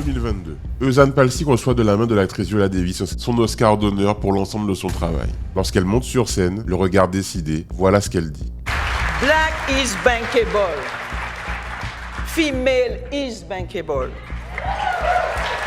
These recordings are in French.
2022. Eusanne Palsy reçoit de la main de l'actrice Viola Davis son Oscar d'honneur pour l'ensemble de son travail. Lorsqu'elle monte sur scène, le regard décidé, voilà ce qu'elle dit. Black is bankable. Female is bankable.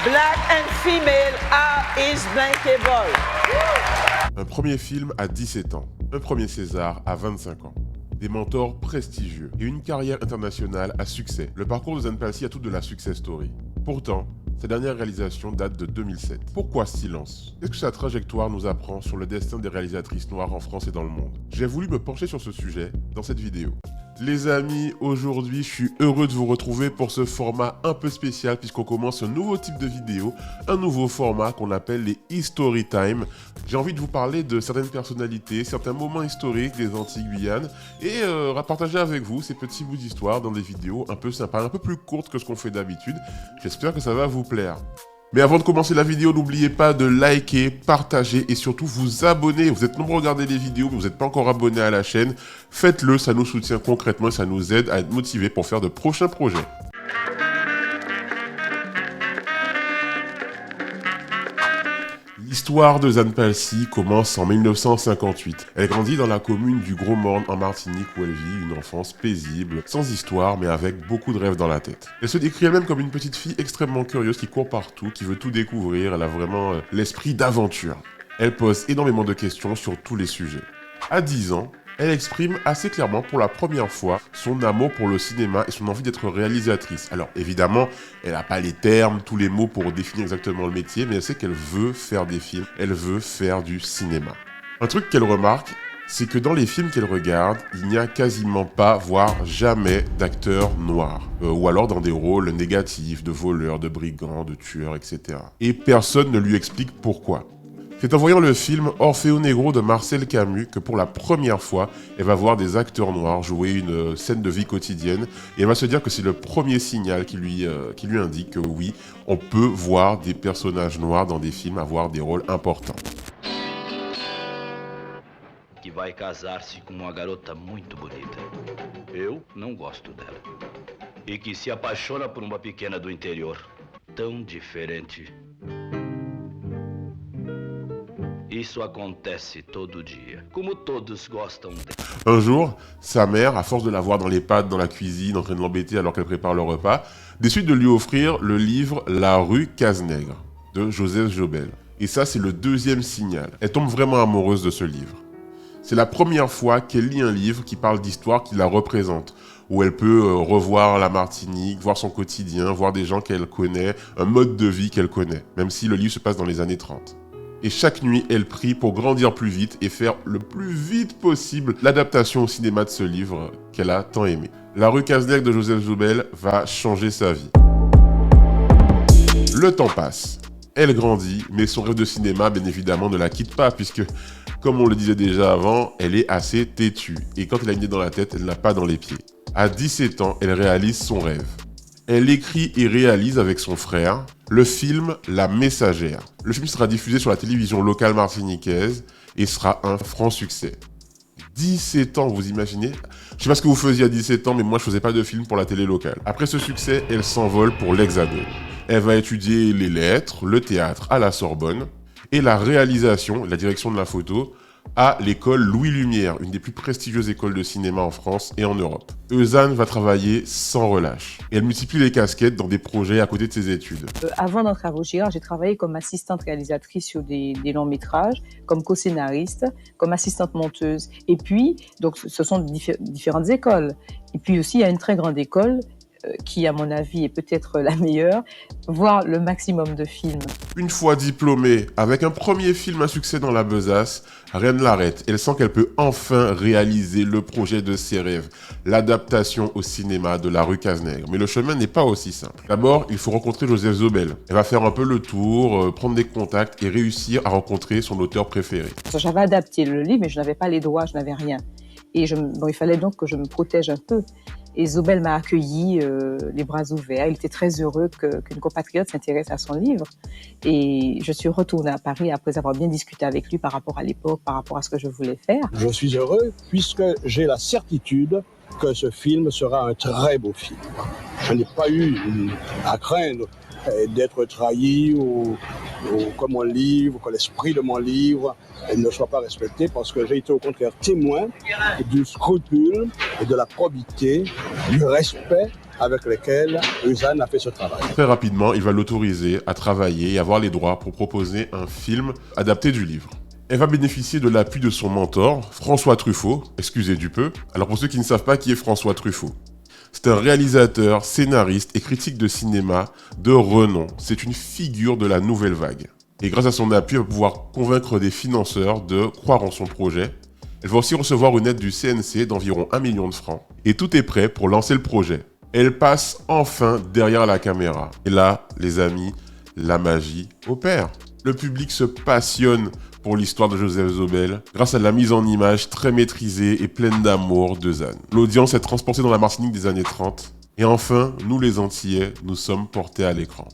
Black and female is bankable. Un premier film à 17 ans, un premier César à 25 ans. Des mentors prestigieux et une carrière internationale à succès. Le parcours d'Eusanne Palsy a tout de la success story. Pourtant, sa dernière réalisation date de 2007. Pourquoi silence? Qu'est-ce que sa trajectoire nous apprend sur le destin des réalisatrices noires en France et dans le monde? J'ai voulu me pencher sur ce sujet dans cette vidéo. Les amis, aujourd'hui, je suis heureux de vous retrouver pour ce format un peu spécial puisqu'on commence un nouveau type de vidéo, un nouveau format qu'on appelle les History Time. J'ai envie de vous parler de certaines personnalités, certains moments historiques des Antilles-Guyane et partager avec vous ces petits bouts d'histoire dans des vidéos un peu sympas, un peu plus courtes que ce qu'on fait d'habitude. J'espère que ça va vous plaire. Mais avant de commencer la vidéo, n'oubliez pas de liker, partager et surtout vous abonner. Vous êtes nombreux à regarder les vidéos, mais vous n'êtes pas encore abonné à la chaîne. Faites-le, ça nous soutient concrètement et ça nous aide à être motivés pour faire de prochains projets. L'histoire d'Eusanne Palsy commence en 1958. Elle grandit dans la commune du Gros-Morne en Martinique où elle vit une enfance paisible, sans histoire mais avec beaucoup de rêves dans la tête. Elle se décrit elle-même comme une petite fille extrêmement curieuse qui court partout, qui veut tout découvrir, elle a vraiment l'esprit d'aventure. Elle pose énormément de questions sur tous les sujets. À 10 ans, elle exprime assez clairement pour la première fois son amour pour le cinéma et son envie d'être réalisatrice. Alors évidemment, elle n'a pas les termes, tous les mots pour définir exactement le métier, mais elle sait qu'elle veut faire des films, elle veut faire du cinéma. Un truc qu'elle remarque, c'est que dans les films qu'elle regarde, il n'y a quasiment pas, voire jamais d'acteurs noirs. Ou alors dans des rôles négatifs, de voleurs, de brigands, de tueurs, etc. Et personne ne lui explique pourquoi. C'est en voyant le film Orfeo Negro de Marcel Camus que pour la première fois, elle va voir des acteurs noirs jouer une scène de vie quotidienne et elle va se dire que c'est le premier signal qui lui indique que oui, on peut voir des personnages noirs dans des films avoir des rôles importants. Que vai casar-se com uma garota muito bonita. Eu não gosto dela. E que se apaixona por uma pequena do interior, tão diferente. Isso acontece todo dia, como todos gostam dela. Un jour, sa mère, à force de la voir dans les pâtes, dans la cuisine, en train de l'embêter alors qu'elle prépare le repas, décide de lui offrir le livre La rue Cazenègre de Joseph Joubel. Et ça, c'est le deuxième signal. Elle tombe vraiment amoureuse de ce livre. C'est la première fois qu'elle lit un livre qui parle d'histoire qui la représente, où elle peut revoir la Martinique, voir son quotidien, voir des gens qu'elle connaît, un mode de vie qu'elle connaît, même si le livre se passe dans les années 30. Et chaque nuit, elle prie pour grandir plus vite et faire le plus vite possible l'adaptation au cinéma de ce livre qu'elle a tant aimé. La rue Cazenègre de Joseph Joubel va changer sa vie. Le temps passe. Elle grandit, mais son rêve de cinéma, bien évidemment, ne la quitte pas, puisque, comme on le disait déjà avant, elle est assez têtue. Et quand elle a une idée dans la tête, elle n'a pas dans les pieds. À 17 ans, elle réalise son rêve. Elle écrit et réalise avec son frère le film La Messagère. Le film sera diffusé sur la télévision locale martiniquaise et sera un franc succès. 17 ans, vous imaginez? Je sais pas ce que vous faisiez à 17 ans, mais moi je faisais pas de film pour la télé locale. Après ce succès, elle s'envole pour l'Hexagone. Elle va étudier les lettres, le théâtre à la Sorbonne et la réalisation, la direction de la photo à l'école Louis Lumière, une des plus prestigieuses écoles de cinéma en France et en Europe. Eusanne va travailler sans relâche. Et elle multiplie les casquettes dans des projets à côté de ses études. Avant d'entrer à Vaugirard, j'ai travaillé comme assistante réalisatrice sur des longs métrages, comme co-scénariste, comme assistante monteuse. Et puis, donc, ce sont différentes écoles. Et puis aussi, il y a une très grande école qui, à mon avis, est peut-être la meilleure, voir le maximum de films. Une fois diplômée, avec un premier film à succès dans la besace, rien ne l'arrête. Elle sent qu'elle peut enfin réaliser le projet de ses rêves, l'adaptation au cinéma de La rue Cazenègre. Mais le chemin n'est pas aussi simple. D'abord, il faut rencontrer Joseph Joubel. Elle va faire un peu le tour, prendre des contacts et réussir à rencontrer son auteur préféré. J'avais adapté le livre, mais je n'avais pas les droits, je n'avais rien. Et il fallait donc que je me protège un peu. Et Joubel m'a accueilli les bras ouverts. Il était très heureux qu'une compatriote s'intéresse à son livre. Et je suis retournée à Paris après avoir bien discuté avec lui par rapport à l'époque, par rapport à ce que je voulais faire. Je suis heureux puisque j'ai la certitude que ce film sera un très beau film. Je n'ai pas eu à craindre d'être trahi ou que mon livre, que l'esprit de mon livre ne soit pas respecté, parce que j'ai été au contraire témoin du scrupule et de la probité, du respect avec lesquels Uzan a fait ce travail. Très rapidement, il va l'autoriser à travailler et avoir les droits pour proposer un film adapté du livre. Elle va bénéficier de l'appui de son mentor, François Truffaut, excusez du peu. Alors pour ceux qui ne savent pas qui est François Truffaut, c'est un réalisateur, scénariste et critique de cinéma de renom. C'est une figure de la nouvelle vague. Et grâce à son appui, elle va pouvoir convaincre des financeurs de croire en son projet. Elle va aussi recevoir une aide du CNC d'environ 1 million de francs. Et tout est prêt pour lancer le projet. Elle passe enfin derrière la caméra. Et là, les amis, la magie opère. Le public se passionne pour l'histoire de Joseph Zobel grâce à la mise en image très maîtrisée et pleine d'amour de Zan. L'audience est transportée dans la Martinique des années 30. Et enfin, nous les Antillais, nous sommes portés à l'écran.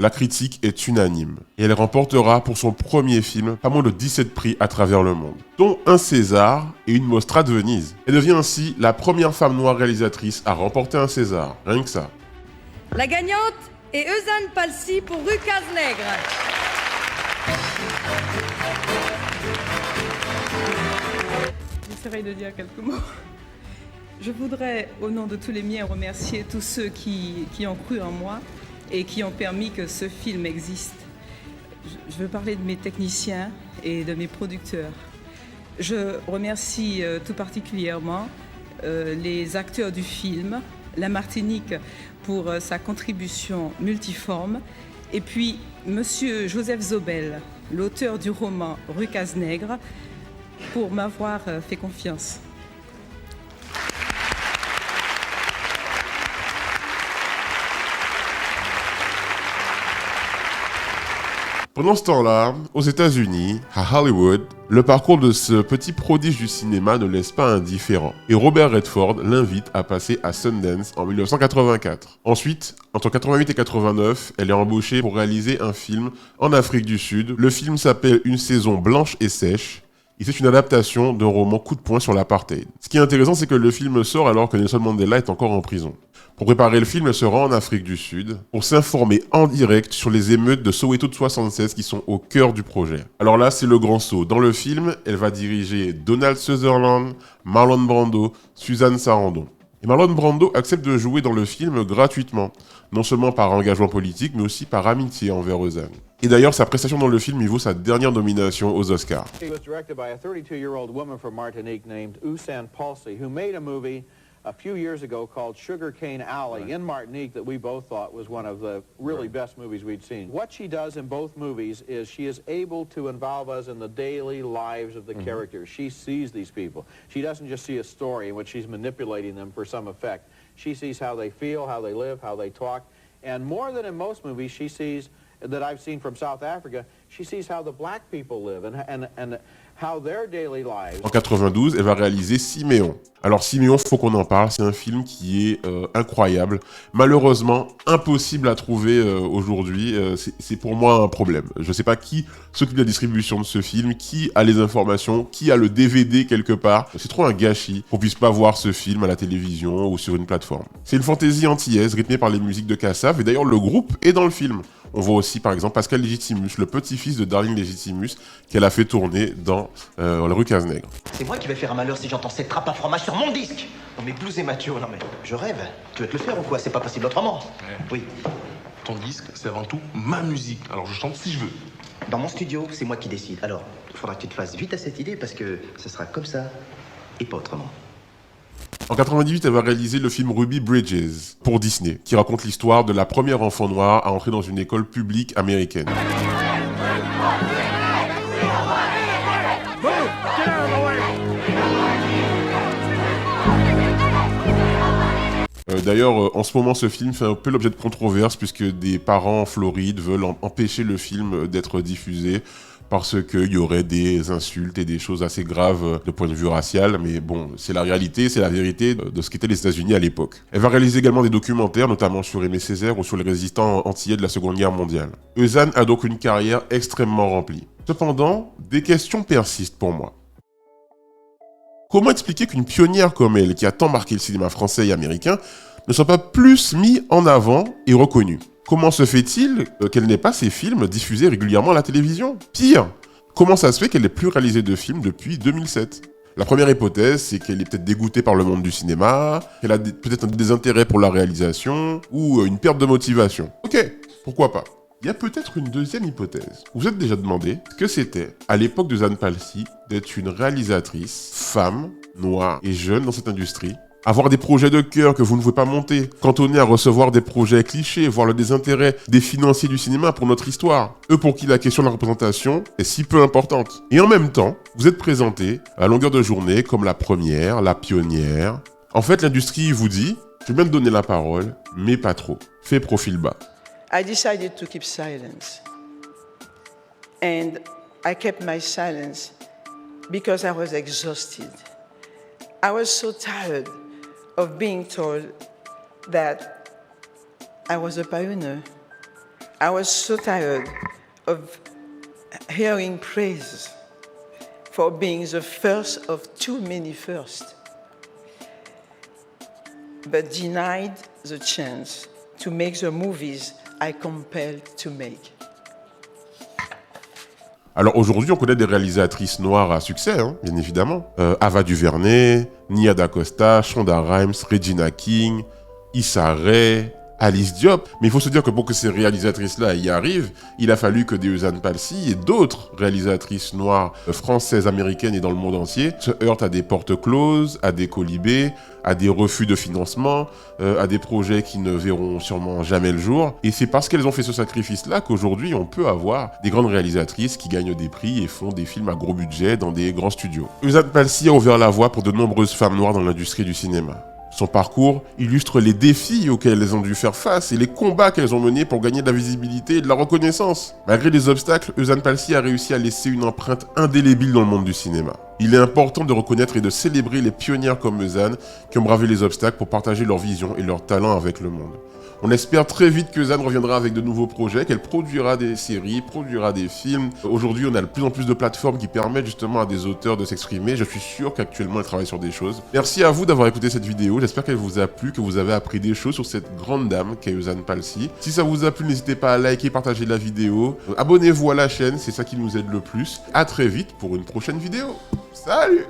La critique est unanime et elle remportera pour son premier film pas moins de 17 prix à travers le monde, dont un César et une Mostra de Venise. Elle devient ainsi la première femme noire réalisatrice à remporter un César, rien que ça. La gagnante est Uzan Palsi pour Rucaz Nègre. J'essaierai de dire quelques mots. Je voudrais, au nom de tous les miens, remercier tous ceux qui ont cru en moi et qui ont permis que ce film existe. Je veux parler de mes techniciens et de mes producteurs. Je remercie tout particulièrement les acteurs du film, la Martinique pour sa contribution multiforme, et puis Monsieur Joseph Zobel, l'auteur du roman Rucaz Nègre, pour m'avoir fait confiance. Pendant ce temps-là, aux États-Unis, à Hollywood, le parcours de ce petit prodige du cinéma ne laisse pas indifférent. Et Robert Redford l'invite à passer à Sundance en 1984. Ensuite, entre 88 et 89, elle est embauchée pour réaliser un film en Afrique du Sud. Le film s'appelle Une saison blanche et sèche. Et c'est une adaptation d'un roman coup de poing sur l'apartheid. Ce qui est intéressant, c'est que le film sort alors que Nelson Mandela est encore en prison. Pour préparer le film, elle se rend en Afrique du Sud pour s'informer en direct sur les émeutes de Soweto de 76 qui sont au cœur du projet. Alors là, c'est le grand saut. Dans le film, elle va diriger Donald Sutherland, Marlon Brando, Suzanne Sarandon. Et Marlon Brando accepte de jouer dans le film gratuitement, non seulement par engagement politique, mais aussi par amitié envers Uzan. Et d'ailleurs, sa prestation dans le film lui vaut sa dernière nomination aux Oscars. It was directed by a 32-year-old woman from Martinique named Uzan Palsi, who made a movie a few years ago called Sugarcane Alley in Martinique that we both thought was one of the really best movies we'd seen. What she does in both movies is she is able to involve us in the daily lives of the characters. She sees these people. She doesn't just see a story in which she's manipulating them for some effect. She sees how they feel, how they live, how they talk. And more than in most movies, she sees, that I've seen from South Africa, she sees how the black people live and how their daily lives. En 92, elle va réaliser Siméon. Alors Siméon, faut qu'on en parle, c'est un film qui est incroyable. Malheureusement, impossible à trouver aujourd'hui. C'est pour moi un problème. Je sais pas qui s'occupe de la distribution de ce film, qui a les informations, qui a le DVD quelque part. C'est trop un gâchis qu'on puisse pas voir ce film à la télévision ou sur une plateforme. C'est une fantaisie antillaise rythmée par les musiques de Kassav et d'ailleurs le groupe est dans le film. On voit aussi par exemple Pascal Légitimus, le petit-fils de Darling Légitimus, qu'elle a fait tourner dans le Rucaz Nègre. C'est moi qui vais faire un malheur si j'entends cette trappe à fromage sur mon disque. Non mais Blues et Mathieu, non mais je rêve. Tu veux te le faire ou quoi? C'est pas possible autrement. Ouais. Oui. Ton disque, c'est avant tout ma musique. Alors je chante si je veux. Dans mon studio, c'est moi qui décide. Alors, il faudra que tu te fasses vite à cette idée parce que ce sera comme ça et pas autrement. En 98, elle va réaliser le film Ruby Bridges pour Disney, qui raconte l'histoire de la première enfant noire à entrer dans une école publique américaine. D'ailleurs, en ce moment, ce film fait un peu l'objet de controverses puisque des parents en Floride veulent empêcher le film d'être diffusé parce qu'il y aurait des insultes et des choses assez graves de point de vue racial, mais bon, c'est la réalité, c'est la vérité de ce qu'étaient les États-Unis à l'époque. Elle va réaliser également des documentaires, notamment sur Aimé Césaire ou sur les résistants antillais de la Seconde Guerre mondiale. Eusanne a donc une carrière extrêmement remplie. Cependant, des questions persistent pour moi. Comment expliquer qu'une pionnière comme elle, qui a tant marqué le cinéma français et américain, ne soit pas plus mise en avant et reconnue? Comment se fait-il qu'elle n'ait pas ses films diffusés régulièrement à la télévision? Pire, comment ça se fait qu'elle n'ait plus réalisé de films depuis 2007? La première hypothèse, c'est qu'elle est peut-être dégoûtée par le monde du cinéma, qu'elle a peut-être un désintérêt pour la réalisation, ou une perte de motivation. Ok, pourquoi pas. Il y a peut-être une deuxième hypothèse. Vous vous êtes déjà demandé ce que c'était, à l'époque de Eusanne Palcy, d'être une réalisatrice, femme, noire et jeune dans cette industrie, avoir des projets de cœur que vous ne pouvez pas monter, cantonner à recevoir des projets clichés, voir le désintérêt des financiers du cinéma pour notre histoire, eux pour qui la question de la représentation est si peu importante. Et en même temps, vous êtes présenté à longueur de journée comme la première, la pionnière. En fait, l'industrie vous dit, je vais même te donner la parole, mais pas trop. Fais profil bas. I decided to keep silence. And I kept my silence because I was exhausted. I was so tired of being told that I was a pioneer. I was so tired of hearing praise for being the first of too many firsts, but denied the chance to make the movies I compelled to make. Alors aujourd'hui, on connaît des réalisatrices noires à succès, bien évidemment. Ava DuVernay, Nia DaCosta, Shonda Rhimes, Regina King, Issa Rae, Alice Diop. Mais il faut se dire que pour que ces réalisatrices-là y arrivent, il a fallu que des Eusanne Palcy et d'autres réalisatrices noires françaises, américaines et dans le monde entier se heurtent à des portes closes, à des colibés, à des refus de financement, à des projets qui ne verront sûrement jamais le jour. Et c'est parce qu'elles ont fait ce sacrifice-là qu'aujourd'hui, on peut avoir des grandes réalisatrices qui gagnent des prix et font des films à gros budget dans des grands studios. Eusanne Palcy a ouvert la voie pour de nombreuses femmes noires dans l'industrie du cinéma. Son parcours illustre les défis auxquels elles ont dû faire face et les combats qu'elles ont menés pour gagner de la visibilité et de la reconnaissance. Malgré les obstacles, Eusanne Palcy a réussi à laisser une empreinte indélébile dans le monde du cinéma. Il est important de reconnaître et de célébrer les pionnières comme Eusanne qui ont bravé les obstacles pour partager leur vision et leur talent avec le monde. On espère très vite que Eusanne reviendra avec de nouveaux projets, qu'elle produira des séries, produira des films. Aujourd'hui, on a de plus en plus de plateformes qui permettent justement à des auteurs de s'exprimer. Je suis sûr qu'actuellement, elle travaille sur des choses. Merci à vous d'avoir écouté cette vidéo. J'espère qu'elle vous a plu, que vous avez appris des choses sur cette grande dame qu'est Eusanne Palcy. Si ça vous a plu, n'hésitez pas à liker, partager la vidéo. Abonnez-vous à la chaîne, c'est ça qui nous aide le plus. À très vite pour une prochaine vidéo. Salut!